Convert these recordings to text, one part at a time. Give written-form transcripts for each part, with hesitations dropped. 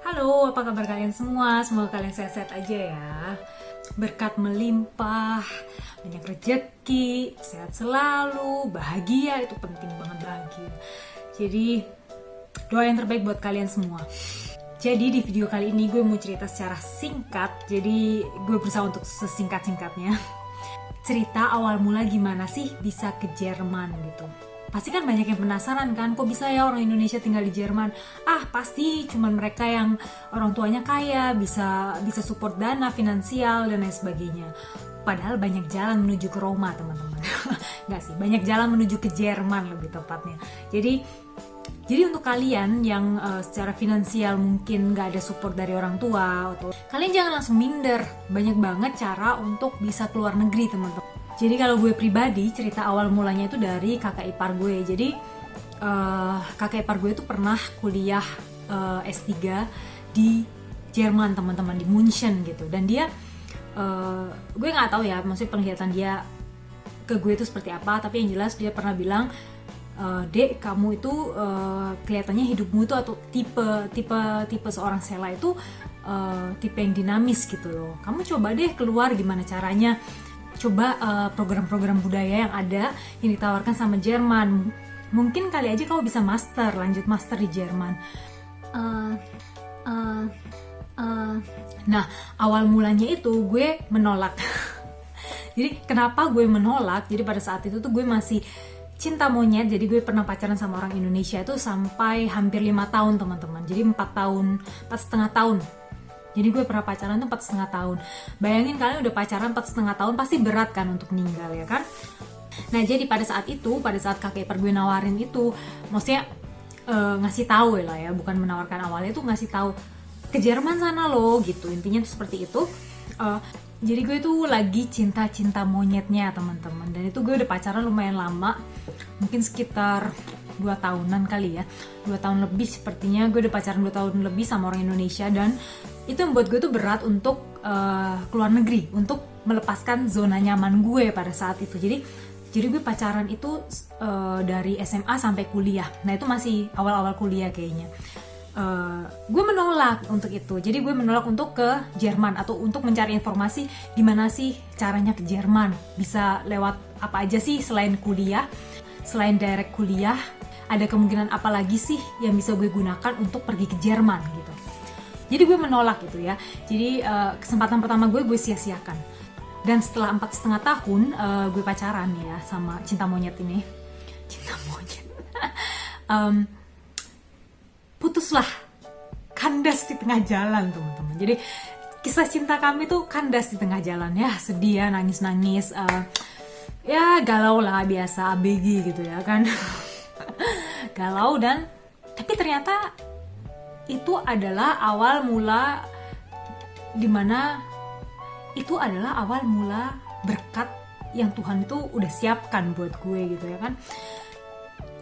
Halo, apa kabar kalian semua? Semoga kalian sehat-sehat aja ya. Berkat melimpah, banyak rezeki, sehat selalu, bahagia, itu penting banget bahagia. Jadi, doa yang terbaik buat kalian semua. Jadi di video kali ini gue mau cerita secara singkat, jadi gue berusaha untuk sesingkat-singkatnya. Cerita awal mula gimana sih bisa ke Jerman gitu. Pasti kan banyak yang penasaran kan, kok bisa ya orang Indonesia tinggal di Jerman? Pasti cuman mereka yang orang tuanya kaya, bisa support dana finansial dan lain sebagainya. Padahal banyak jalan menuju ke Roma, teman-teman. Nggak sih, banyak jalan menuju ke Jerman lebih tepatnya. Jadi untuk kalian yang secara finansial mungkin nggak ada support dari orang tua, atau kalian jangan langsung minder. Banyak banget cara untuk bisa keluar negeri, teman-teman. Jadi kalau gue pribadi, cerita awal mulanya itu dari kakak ipar gue. Jadi kakak ipar gue itu pernah kuliah S3 di Jerman, teman-teman, di München gitu. Dan dia, gue nggak tahu ya, maksudnya penglihatan dia ke gue itu seperti apa. Tapi yang jelas dia pernah bilang, Dek, kamu itu kelihatannya hidupmu itu atau tipe seorang Sela itu tipe yang dinamis gitu loh. Kamu coba deh keluar, gimana caranya? Coba program-program budaya yang ada yang ditawarkan sama Jerman. Mungkin kali aja kamu bisa lanjut master di Jerman. Nah, awal mulanya itu gue menolak. Jadi kenapa gue menolak? Jadi pada saat itu tuh gue masih cinta monyet. Jadi gue pernah pacaran sama orang Indonesia itu sampai hampir 5 tahun, teman-teman. Jadi 4,5 tahun. Jadi gue pernah pacaran tuh 4,5 tahun. Bayangin kalian udah pacaran 4,5 tahun, pasti berat kan untuk meninggal ya kan. Nah jadi pada saat kakek ipar gue nawarin itu, maksudnya ngasih tahu lah ya, bukan menawarkan awalnya, tuh ngasih tahu ke Jerman sana loh gitu. Intinya tuh seperti itu. Jadi gue tuh lagi cinta monyetnya, teman-teman. Dan itu gue udah pacaran lumayan lama, mungkin sekitar 2 tahunan kali ya, 2 tahun lebih sepertinya. Gue udah pacaran 2 tahun lebih sama orang Indonesia, dan itu yang buat gue tuh berat untuk keluar negeri, untuk melepaskan zona nyaman gue pada saat itu. Jadi gue pacaran itu dari SMA sampai kuliah. Nah itu masih awal-awal kuliah kayaknya. Gue menolak untuk itu. Jadi gue menolak untuk ke Jerman, atau untuk mencari informasi gimana sih caranya ke Jerman. Bisa lewat apa aja sih selain kuliah, selain direct kuliah. Ada kemungkinan apa lagi sih yang bisa gue gunakan untuk pergi ke Jerman gitu. Jadi gue menolak gitu ya. Jadi kesempatan pertama gue sia-siakan. Dan setelah 4,5 tahun gue pacaran ya sama cinta monyet ini. Cinta monyet. Putuslah. Kandas di tengah jalan, teman-teman. Jadi kisah cinta kami tuh kandas di tengah jalan ya. Sedih, nangis-nangis. Ya galau lah, biasa ABG gitu ya kan. Galau, dan tapi ternyata itu adalah awal mula berkat yang Tuhan itu udah siapkan buat gue gitu ya kan.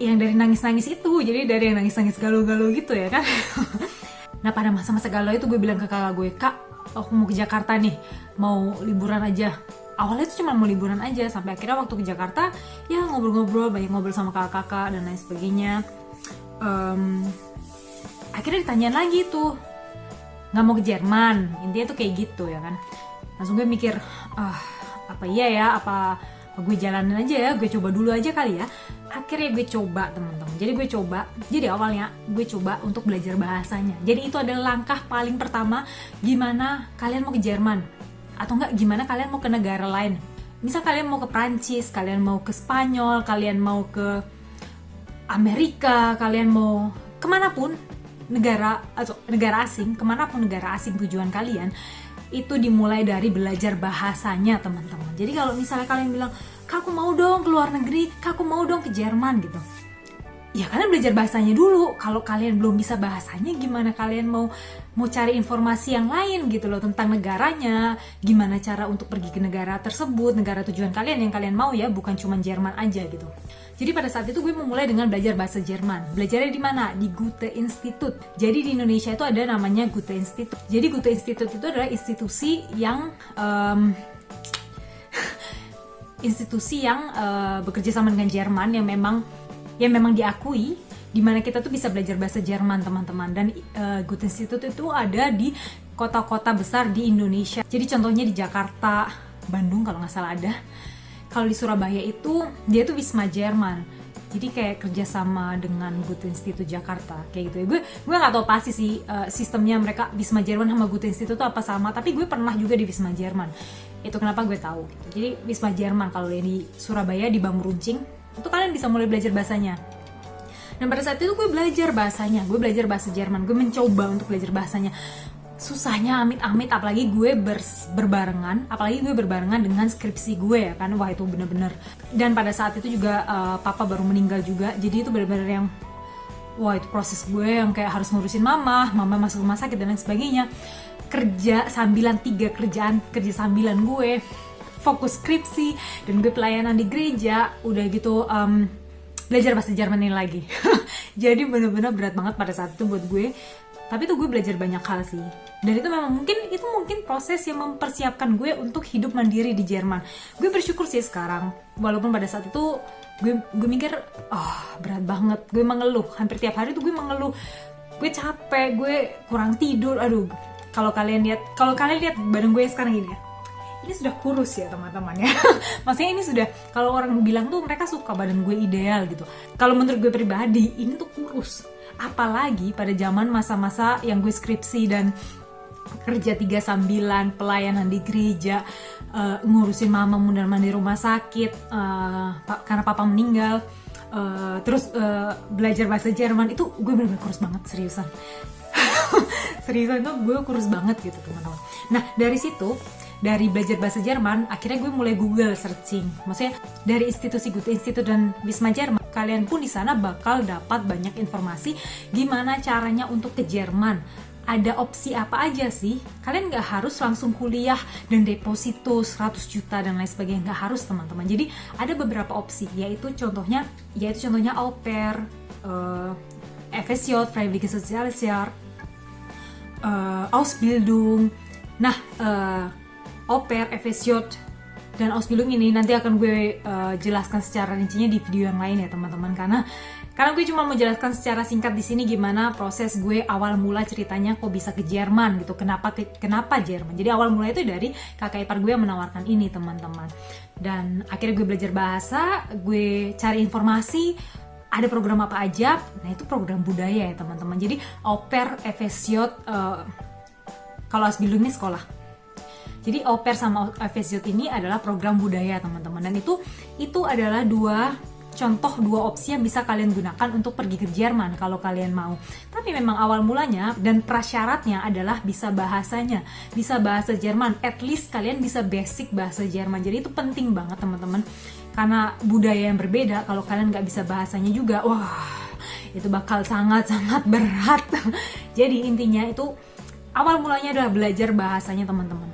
Yang dari nangis-nangis itu, jadi dari yang nangis-nangis galau-galau gitu ya kan. Nah pada masa-masa galau itu gue bilang ke kakak gue, Kak, aku mau ke Jakarta nih, mau liburan aja. Awalnya itu cuma mau liburan aja, sampai akhirnya waktu ke Jakarta ya ngobrol-ngobrol, banyak ngobrol sama kakak-kakak dan lain sebagainya. Akhirnya ditanyain lagi tuh, nggak mau ke Jerman, intinya tuh kayak gitu ya kan. Langsung gue mikir, apa iya ya, apa gue jalanin aja ya, gue coba dulu aja kali ya. Akhirnya gue coba, teman-teman. Jadi awalnya gue coba untuk belajar bahasanya. Jadi itu adalah langkah paling pertama gimana kalian mau ke Jerman, atau enggak gimana kalian mau ke negara lain. Misal kalian mau ke Prancis, kalian mau ke Spanyol, kalian mau ke Amerika, kalian mau kemanapun negara asing, kemanapun negara asing tujuan kalian, itu dimulai dari belajar bahasanya, teman-teman. Jadi kalau misalnya kalian bilang, Kak, aku mau dong ke luar negeri, Kak, aku mau dong ke Jerman gitu, ya kalian belajar bahasanya dulu. Kalau kalian belum bisa bahasanya, gimana kalian mau cari informasi yang lain gitu loh tentang negaranya, gimana cara untuk pergi ke negara tersebut, negara tujuan kalian yang kalian mau ya, bukan cuma Jerman aja gitu. Jadi pada saat itu gue memulai dengan belajar bahasa Jerman. Belajarnya di mana? Di Goethe Institut. Jadi di Indonesia itu ada namanya Goethe Institut. Jadi Goethe Institut itu adalah institusi yang bekerja sama dengan Jerman, yang memang diakui dimana kita tuh bisa belajar bahasa Jerman teman-teman. Dan Goethe Institute itu ada di kota-kota besar di Indonesia. Jadi contohnya di Jakarta, Bandung kalau nggak salah ada. Kalau di Surabaya itu dia tuh Wisma Jerman. Jadi kayak kerjasama dengan Goethe Institute Jakarta kayak gitu ya. Gue nggak tahu pasti sih sistemnya mereka Wisma Jerman sama Goethe Institute tuh apa sama. Tapi gue pernah juga di Wisma Jerman. Itu kenapa gue tahu gitu. Jadi Wisma Jerman kalau yang di Surabaya di Bambu Runcing itu kalian bisa mulai belajar bahasanya. Dan pada saat itu gue belajar bahasanya. Gue belajar bahasa Jerman. Gue mencoba untuk belajar bahasanya. Susahnya amit-amit, apalagi gue berbarengan dengan skripsi gue ya kan. Wah itu bener-bener. Dan pada saat itu juga papa baru meninggal juga, jadi itu bener-bener yang wah itu proses gue yang kayak harus ngurusin mama masuk rumah sakit dan lain sebagainya, kerja sambilan 3 kerjaan, kerja sambilan gue, fokus skripsi, dan gue pelayanan di gereja, udah gitu belajar bahasa Jerman ini lagi. Jadi bener-bener berat banget pada saat itu buat gue. Tapi tuh gue belajar banyak hal sih. Dan itu memang mungkin proses yang mempersiapkan gue untuk hidup mandiri di Jerman. Gue bersyukur sih sekarang. Walaupun pada saat itu gue mikir, berat banget. Gue mengeluh. Hampir tiap hari tuh gue mengeluh. Gue capek, gue kurang tidur. Aduh, kalau kalian lihat badan gue sekarang gini ya. Ini sudah kurus ya teman-teman ya. Maksudnya ini sudah, kalau orang bilang tuh mereka suka badan gue ideal gitu. Kalau menurut gue pribadi, ini tuh kurus. Apalagi pada zaman masa-masa yang gue skripsi dan kerja 3 sambilan, pelayanan di gereja, ngurusin mama mundar-mandir rumah sakit karena papa meninggal, terus belajar bahasa Jerman, itu gue bener-bener kurus banget, seriusan. Seriusan tuh gue kurus banget gitu teman-teman. Nah dari situ, dari belajar bahasa Jerman, akhirnya gue mulai Google searching. Maksudnya dari institusi Goethe Institute dan Wisma Jerman, kalian pun di sana bakal dapat banyak informasi gimana caranya untuk ke Jerman. Ada opsi apa aja sih? Kalian nggak harus langsung kuliah dan deposito 100 juta dan lain sebagainya, nggak harus teman-teman. Jadi ada beberapa opsi, yaitu contohnya au pair, FSJ, Freiwillige Soziales Jahr, Ausbildung. Nah, au pair, FSJ, dan Ausbildung ini nanti akan gue jelaskan secara rincinya di video yang lain ya teman-teman, karena gue cuma menjelaskan secara singkat di sini gimana proses gue awal mula ceritanya kok bisa ke Jerman gitu, kenapa Jerman. Jadi awal mula itu dari kakak ipar gue yang menawarkan ini teman-teman, dan akhirnya gue belajar bahasa, gue cari informasi ada program apa aja. Nah itu program budaya ya teman-teman. Jadi au pair, FSJ, kalau Ausbildung ini sekolah. Jadi au pair sama FSJ ini adalah program budaya teman-teman, dan itu adalah dua opsi yang bisa kalian gunakan untuk pergi ke Jerman kalau kalian mau. Tapi memang awal mulanya dan prasyaratnya adalah bisa bahasanya, bisa bahasa Jerman, at least kalian bisa basic bahasa Jerman. Jadi itu penting banget teman-teman, karena budaya yang berbeda, kalau kalian nggak bisa bahasanya juga, wah itu bakal sangat-sangat berat. Jadi intinya itu awal mulanya adalah belajar bahasanya teman-teman.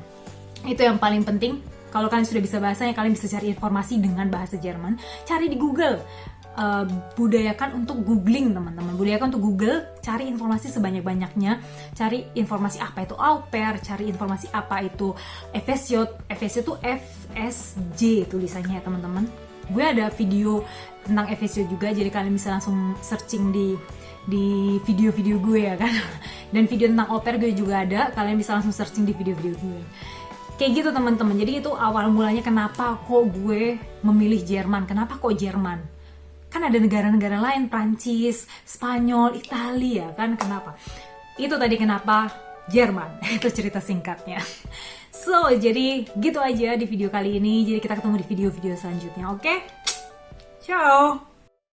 Itu yang paling penting. Kalau kalian sudah bisa bahasanya, kalian bisa cari informasi dengan bahasa Jerman. Cari di Google. Budayakan untuk googling teman-teman. Budayakan untuk Google. Cari informasi sebanyak-banyaknya. Cari informasi apa itu au pair. Cari informasi apa itu FSJ. FSJ itu FSJ tulisannya ya teman-teman. Gue ada video tentang FSJ juga. Jadi kalian bisa langsung searching di video-video gue ya kan. Dan video tentang au pair gue juga ada. Kalian bisa langsung searching di video-video gue. Kayak gitu teman-teman. Jadi itu awal mulanya kenapa kok gue memilih Jerman. Kenapa kok Jerman? Kan ada negara-negara lain, Prancis, Spanyol, Italia kan, kenapa? Itu tadi kenapa Jerman. Itu cerita singkatnya. So, jadi gitu aja di video kali ini. Jadi kita ketemu di video-video selanjutnya, oke? Ciao!